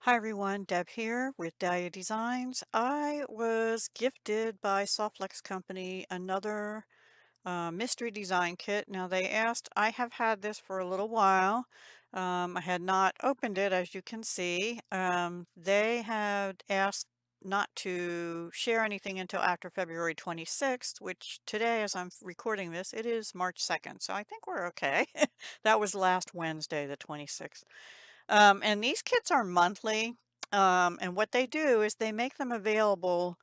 Hi everyone, Deb here with Dahlia Designs. I was gifted by Softlex Company another mystery design kit. Now they asked, I have had this for a little while. I had not opened it, as you can see. They had asked not to share anything until after February 26th, which today, as I'm recording this, it is March 2nd. So I think we're okay. That was last Wednesday, the 26th. And these kits are monthly. And what they do is they make them available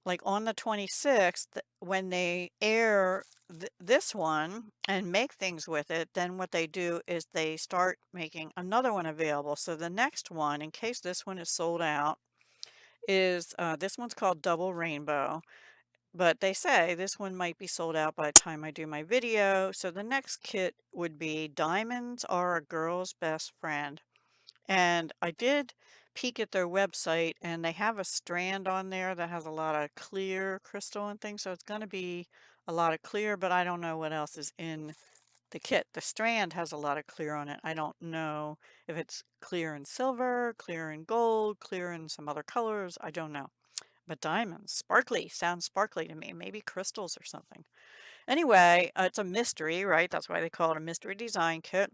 like on the 26th when they air this one and make things with it. Then what they do is they start making another one available. So the next one, in case this one is sold out, is this one's called Double Rainbow. But they say this one might be sold out by the time I do my video. So the next kit would be Diamonds Are a Girl's Best Friend. And I did peek at their website, and they have a strand on there that has a lot of clear crystal and things. So it's going to be a lot of clear, but I don't know what else is in the kit. The strand has a lot of clear on it. I don't know if it's clear in silver, clear in gold, clear in some other colors. I don't know. But diamonds, sparkly, sounds sparkly to me. Maybe crystals or something. Anyway, it's a mystery, right? That's why they call it a mystery design kit.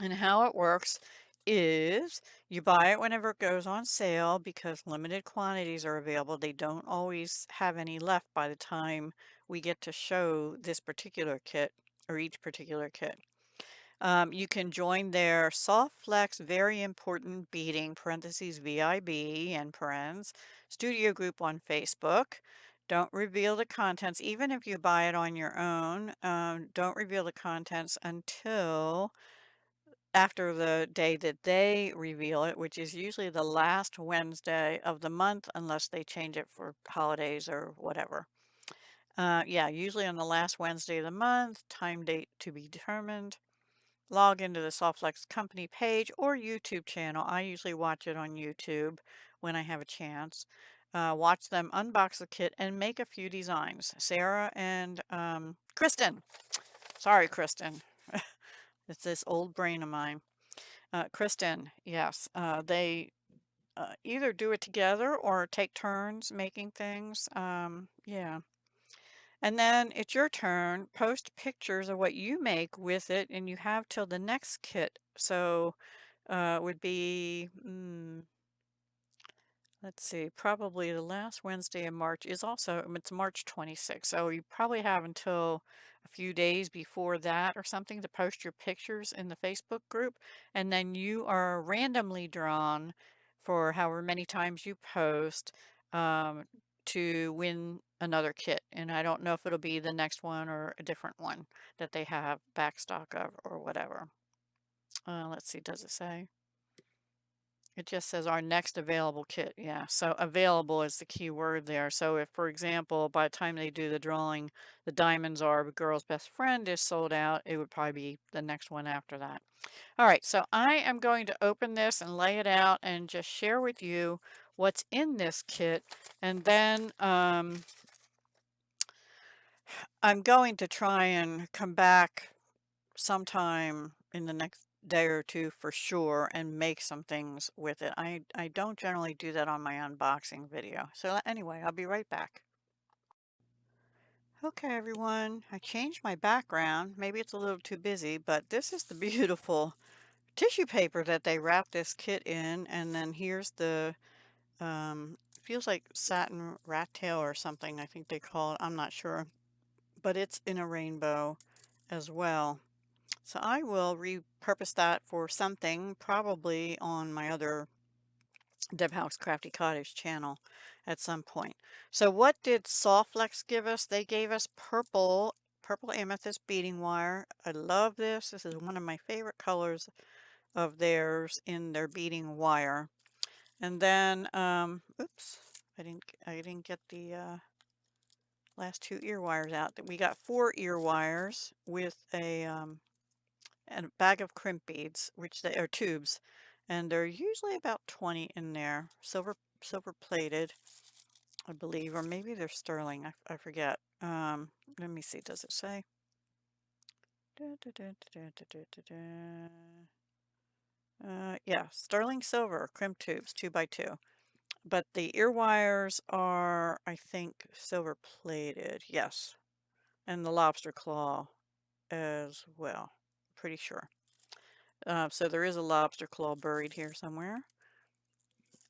And how it works is you buy it whenever it goes on sale because limited quantities are available. They don't always have any left by the time we get to show this particular kit or each particular kit. You can join their Soft Flex Very Important Beading parentheses VIB and parens studio group on Facebook. Don't reveal the contents, even if you buy it on your own. Don't reveal the contents until after the day that they reveal it, which is usually the last Wednesday of the month, unless they change it for holidays or whatever. Yeah, usually on the last Wednesday of the month, time date to be determined. Log into the Softflex company page or YouTube channel. I usually watch it on YouTube when I have a chance. Watch them unbox the kit and make a few designs. Sarah and Kristen. Sorry, Kristen. It's this old brain of mine. Kristen, yes, they either do it together or take turns making things. Yeah. And then it's your turn. Post pictures of what you make with it, and you have till the next kit. So it would be, let's see, probably the last Wednesday in March is also, it's March 26th. So you probably have until a few days before that or something to post your pictures in the Facebook group. And then you are randomly drawn for however many times you post um, to win another kit. And I don't know if it'll be the next one or a different one that they have back stock of or whatever. Let's see, does it say? It just says our next available kit. Yeah, so available is the key word there. So if, for example, by the time they do the drawing, the Diamonds Are a Girl's Best Friend is sold out, it would probably be the next one after that. All right, so I am going to open this and lay it out and just share with you what's in this kit. And then I'm going to try and come back sometime in the next day or two for sure and make some things with it. I don't generally do that on my unboxing video. So anyway, I'll be right back. Okay, everyone, I changed my background. Maybe it's a little too busy, but this is the beautiful tissue paper that they wrap this kit in. And then here's the, feels like satin rat tail or something, I think they call it. I'm not sure, but it's in a rainbow as well. So I will repurpose that for something probably on my other Deb Houck's Crafty Cottage channel at some point. So what did Softflex give us? They gave us purple amethyst beading wire. I love this. This is one of my favorite colors of theirs in their beading wire. And then, oops, I didn't get the last two ear wires out. We got 4 ear wires with and a bag of crimp beads, which they are tubes, and they're usually about 20 in there, silver plated, I believe, or maybe they're sterling. I forget. Let me see. Does it say? Da, da, da, da, da, da, da, da. Yeah, sterling silver, crimp tubes, 2x2. But the ear wires are, I think, silver plated. Yes. And the lobster claw as well. Pretty sure. So there is a lobster claw buried here somewhere.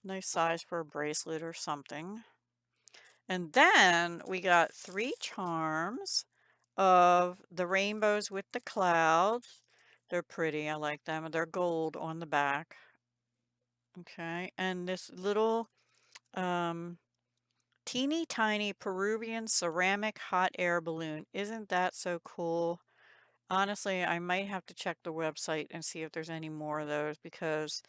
Nice size for a bracelet or something. And then we got 3 charms of the rainbows with the clouds. They're pretty. I like them. They're gold on the back. Okay. And this little um, teeny tiny Peruvian ceramic hot air balloon. Isn't that so cool? Honestly, I might have to check the website and see if there's any more of those because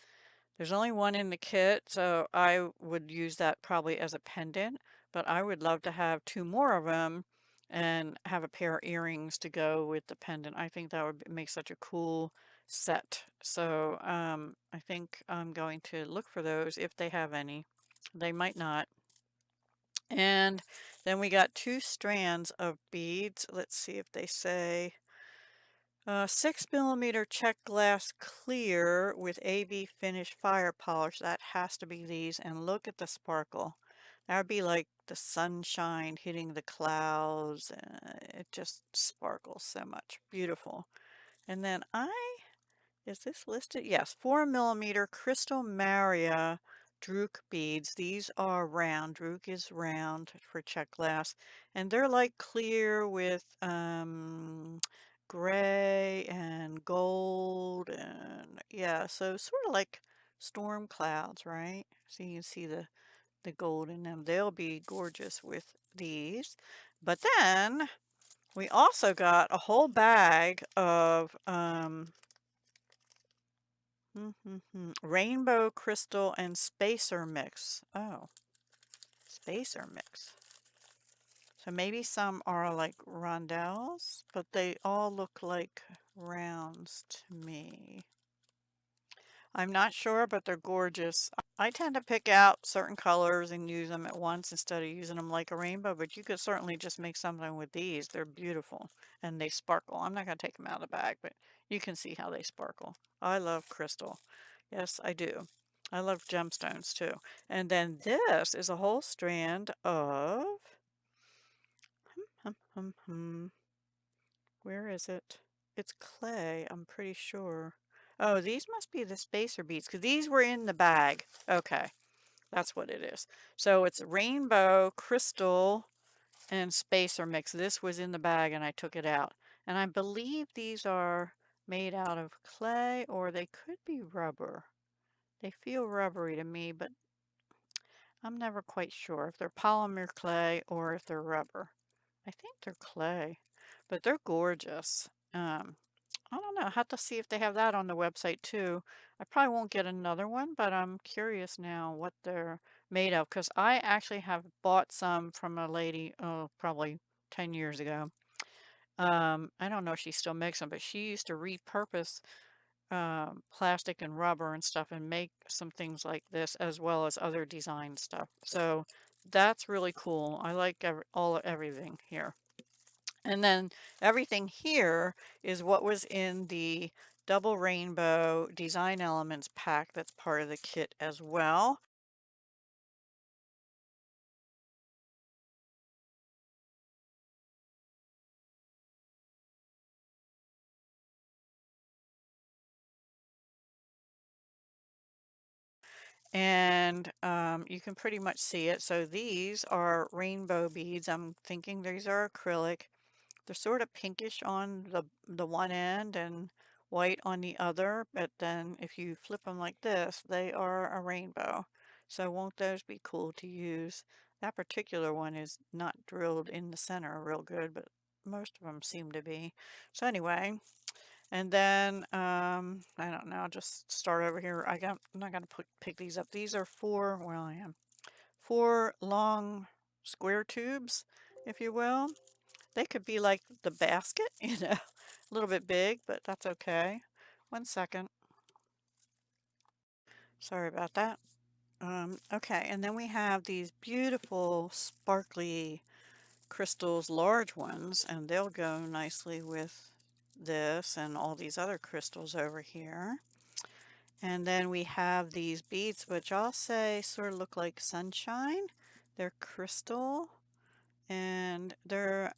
there's only one in the kit, so I would use that probably as a pendant, but I would love to have 2 more of them and have a pair of earrings to go with the pendant. I think that would make such a cool set. So I think I'm going to look for those if they have any. They might not. And then we got 2 strands of beads. Let's see if they say 6mm check glass clear with AB finish fire polish. That has to be these. And look at the sparkle. That would be like the sunshine hitting the clouds. It just sparkles so much. Beautiful. And then is this listed? Yes, 4mm Crystal Maria Druk beads. These are round. Druk is round for check glass. And they're like clear with gray and gold. And yeah, so sort of like storm clouds, right? So you can see the gold in them. They'll be gorgeous with these. But then we also got a whole bag of rainbow crystal and spacer mix. Oh, spacer mix. So maybe some are like rondelles, but they all look like rounds to me. I'm not sure, but they're gorgeous. I tend to pick out certain colors and use them at once instead of using them like a rainbow, but you could certainly just make something with these. They're beautiful and they sparkle. I'm not going to take them out of the bag, but you can see how they sparkle. I love crystal. Yes, I do. I love gemstones too. And then this is a whole strand of, where is it? It's clay, I'm pretty sure. Oh, these must be the spacer beads because these were in the bag. Okay, that's what it is. So it's rainbow, crystal, and spacer mix. This was in the bag and I took it out. And I believe these are made out of clay or they could be rubber. They feel rubbery to me, but I'm never quite sure if they're polymer clay or if they're rubber. I think they're clay, but they're gorgeous. I don't know. I have to see if they have that on the website too. I probably won't get another one, but I'm curious now what they're made of because I actually have bought some from a lady, oh, probably 10 years ago. I don't know if she still makes them, but she used to repurpose plastic and rubber and stuff and make some things like this as well as other design stuff. So that's really cool. I like everything here. And then everything here is what was in the double rainbow design elements pack that's part of the kit as well. And you can pretty much see it. So these are rainbow beads. I'm thinking these are acrylic. They're sort of pinkish on the one end and white on the other, but then if you flip them like this, they are a rainbow. So won't those be cool to use? That particular one is not drilled in the center real good, but most of them seem to be. So anyway, and then I don't know, I'll just start over here. I'm not gonna pick these up. These are well, I am 4 long square tubes, if you will. They could be like the basket, a little bit big, but that's okay. One second. Sorry about that. Okay, and then we have these beautiful sparkly crystals, large ones, and they'll go nicely with this and all these other crystals over here. And then we have these beads, which I'll say sort of look like sunshine. They're crystal, and they're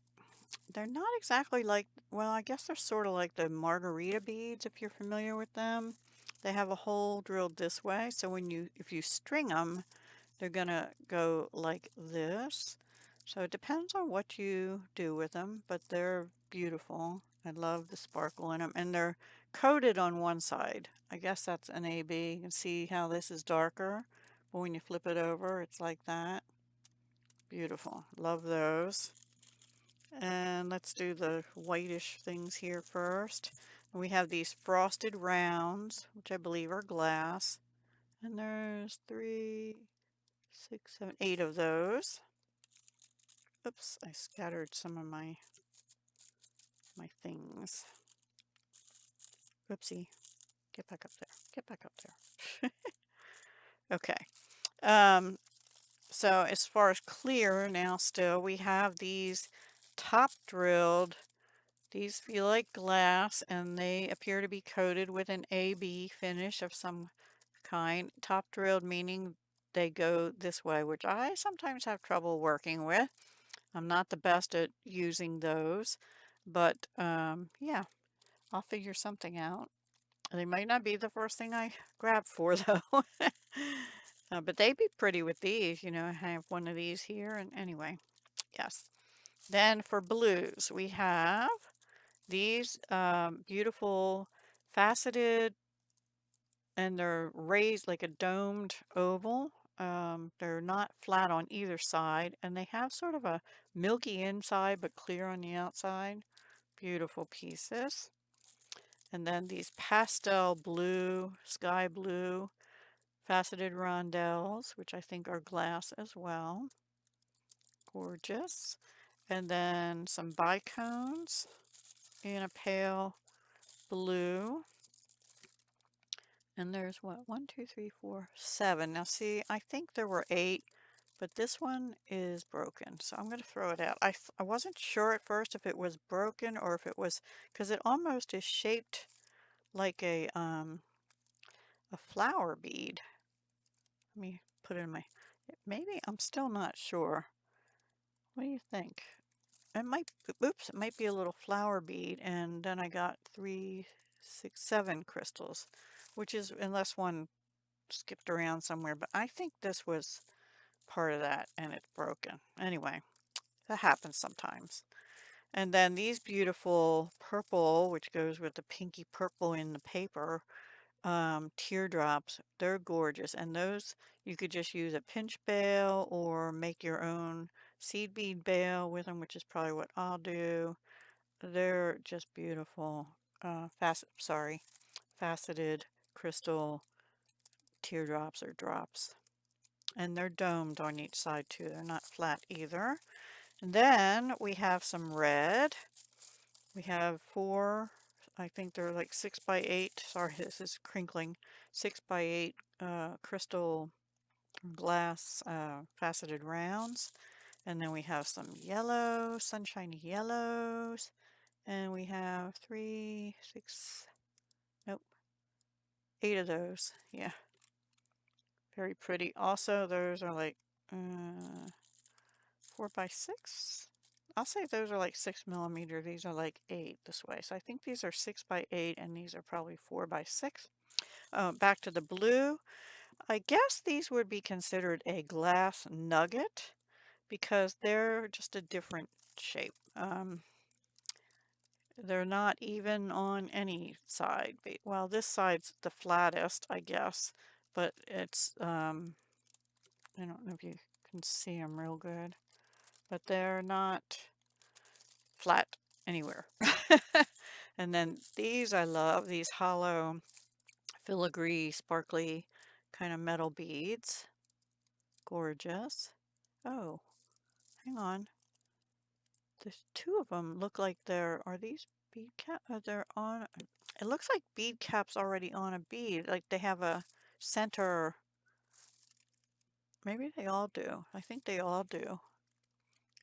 not exactly like, well, I guess they're sort of like the margarita beads, if you're familiar with them. They have a hole drilled this way, so if you string them, they're gonna go like this. So it depends on what you do with them, but they're beautiful. I love the sparkle in them, and they're coated on one side. I guess that's an AB. You can see how this is darker, but when you flip it over, it's like that. Beautiful. Love those. And let's do the whitish things here first. And we have these frosted rounds, which I believe are glass. And there's 3, 6, 7, 8 of those. Oops, I scattered some of my things. Oopsie. Get back up there. Get back up there. Okay. Um, so as far as clear now still, we have these top drilled. These feel like glass and they appear to be coated with an AB finish of some kind. Top drilled meaning they go this way, which I sometimes have trouble working with. I'm not the best at using those, but yeah, I'll figure something out. They might not be the first thing I grab for though. But they'd be pretty with these, I have one of these here and anyway, yes. Then for blues, we have these beautiful faceted, and they're raised like a domed oval. They're not flat on either side, and they have sort of a milky inside but clear on the outside. Beautiful pieces. And then these pastel blue, sky blue, faceted rondelles, which I think are glass as well. Gorgeous. And then some bicones in a pale blue. And there's what? 1, 2, 3, 4, 7. Now see, I think there were 8, but this one is broken. So I'm going to throw it out. I wasn't sure at first if it was broken or if it was, because it almost is shaped like a flower bead. Let me put it in my, maybe I'm still not sure. What do you think? It might, oops, it might be a little flower bead, and then I got 3, 6, 7 crystals, which is, unless one skipped around somewhere, but I think this was part of that and it's broken. Anyway, that happens sometimes. And then these beautiful purple, which goes with the pinky purple in the paper, teardrops, they're gorgeous. And those, you could just use a pinch bail or make your own seed bead bail with them, which is probably what I'll do. They're just beautiful. Faceted crystal teardrops or drops. And they're domed on each side too. They're not flat either. And then we have some red. We have 4, I think they're like 6 by 8. Sorry, this is crinkling. 6 by 8 crystal glass faceted rounds. And then we have some yellow, sunshiny yellows. And we have 3, 6, nope, 8 of those. Yeah, very pretty. Also, those are like 4 by 6. I'll say those are like 6 millimeter. These are like 8 this way. So I think these are 6 by 8 and these are probably 4 by 6. Back to the blue. I guess these would be considered a glass nugget because they're just a different shape. They're not even on any side. Well, this side's the flattest, I guess, but it's, I don't know if you can see them real good, but they're not flat anywhere. And then these I love, these hollow filigree sparkly kind of metal beads. Gorgeous. Oh, hang on. There's 2 of them look like are these bead cap? They're on, it looks like bead caps already on a bead. Like they have a center. Maybe they all do. I think they all do.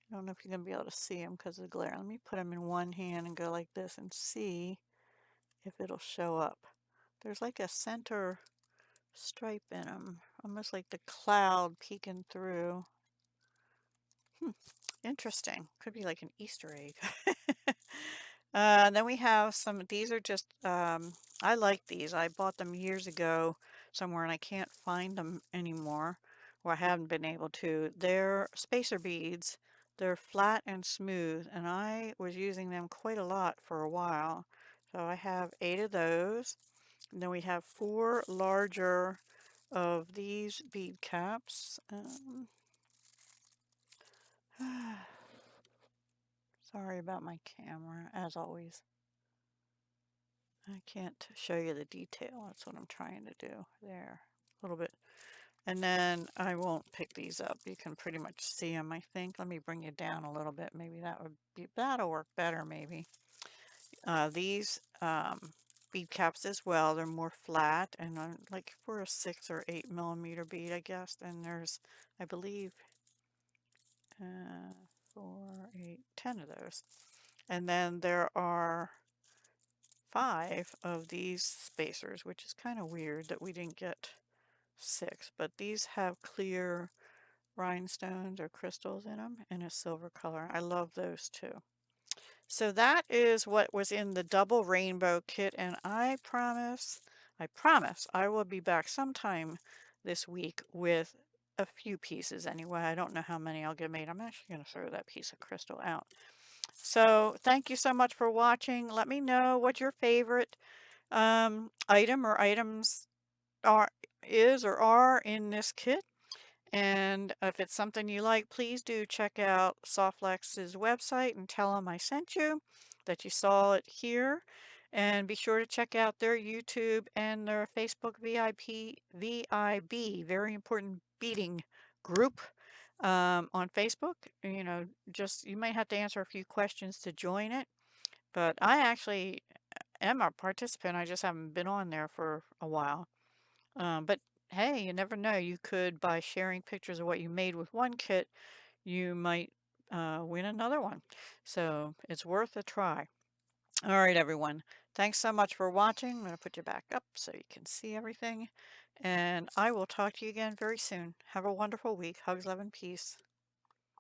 I don't know if you're going to be able to see them because of the glare. Let me put them in one hand and go like this and see if it'll show up. There's like a center stripe in them, almost like the cloud peeking through. Hmm, interesting. Could be like an Easter egg. Then we have some, these are just, I like these. I bought them years ago somewhere and I can't find them anymore, or I haven't been able to. They're spacer beads. They're flat and smooth, and I was using them quite a lot for a while. So I have 8 of those. And then we have 4 larger of these bead caps. Sorry about my camera, as always. I can't show you the detail. That's what I'm trying to do there. A little bit. And then I won't pick these up. You can pretty much see them, I think. Let me bring you down a little bit. Maybe that'll work better, maybe. These bead caps as well, they're more flat and like for a 6 or 8 millimeter bead, I guess. And there's, I believe, 4, 8, 10 of those. And then there are 5 of these spacers, which is kind of weird that we didn't get 6, but these have clear rhinestones or crystals in them in a silver color. I love those too. So that is what was in the double rainbow kit, and I promise I will be back sometime this week with a few pieces anyway. I don't know how many I'll get made. I'm actually going to throw that piece of crystal out. So thank you so much for watching. Let me know what your favorite item or items are or are in this kit. And if it's something you like, please do check out Softlux's website and tell them I sent you, that you saw it here. And be sure to check out their YouTube and their Facebook VIB, very important beading group on Facebook. You know, just you might have to answer a few questions to join it. But I actually am a participant. I just haven't been on there for a while. But hey, you never know. You could, by sharing pictures of what you made with one kit, you might win another one. So it's worth a try. All right, everyone. Thanks so much for watching. I'm going to put you back up so you can see everything. And I will talk to you again very soon. Have a wonderful week. Hugs, love, and peace.